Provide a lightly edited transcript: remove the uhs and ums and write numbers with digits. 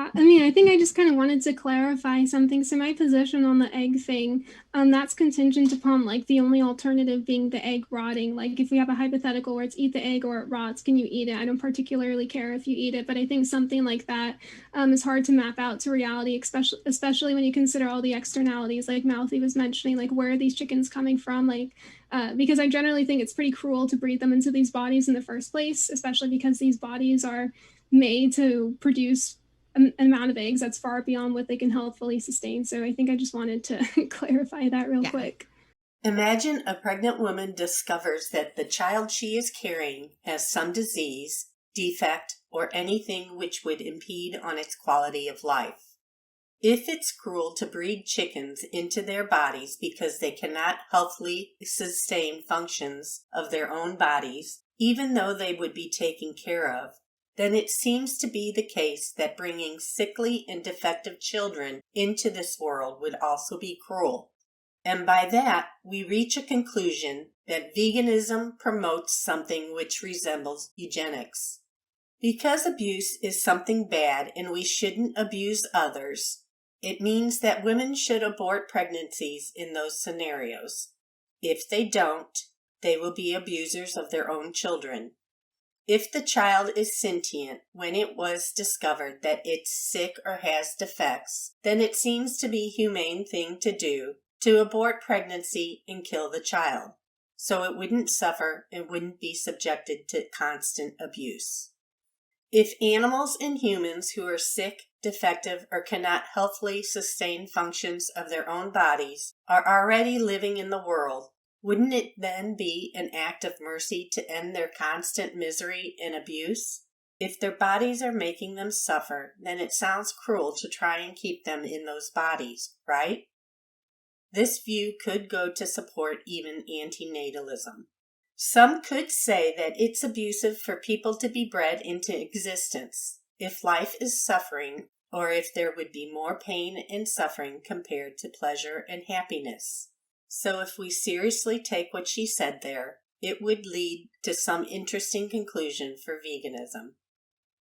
Yeah, I mean, I think I just kind of wanted to clarify something. So my position on the egg thing, that's contingent upon like the only alternative being the egg rotting. Like if we have a hypothetical where it's eat the egg or it rots, can you eat it? I don't particularly care if you eat it, but I think something like that is hard to map out to reality, especially when you consider all the externalities, like Mouthy was mentioning, like where are these chickens coming from? Like because I generally think it's pretty cruel to breed them into these bodies in the first place, especially because these bodies are made to produce an amount of eggs that's far beyond what they can healthfully sustain. So I think I just wanted to clarify that real Yeah. quick. Imagine a pregnant woman discovers that the child she is carrying has some disease, defect, or anything which would impede on its quality of life. If it's cruel to breed chickens into their bodies because they cannot healthily sustain functions of their own bodies, even though they would be taken care of, then it seems to be the case that bringing sickly and defective children into this world would also be cruel. And by that, we reach a conclusion that veganism promotes something which resembles eugenics. Because abuse is something bad and we shouldn't abuse others, it means that women should abort pregnancies in those scenarios. If they don't, they will be abusers of their own children. If the child is sentient when it was discovered that it's sick or has defects, then it seems to be a humane thing to do to abort pregnancy and kill the child, so it wouldn't suffer and wouldn't be subjected to constant abuse. If animals and humans who are sick, defective, or cannot healthily sustain functions of their own bodies are already living in the world, wouldn't it then be an act of mercy to end their constant misery and abuse? If their bodies are making them suffer, then it sounds cruel to try and keep them in those bodies, right? This view could go to support even antinatalism. Some could say that it's abusive for people to be bred into existence if life is suffering, or if there would be more pain and suffering compared to pleasure and happiness. So if we seriously take what she said there, it would lead to some interesting conclusion for veganism.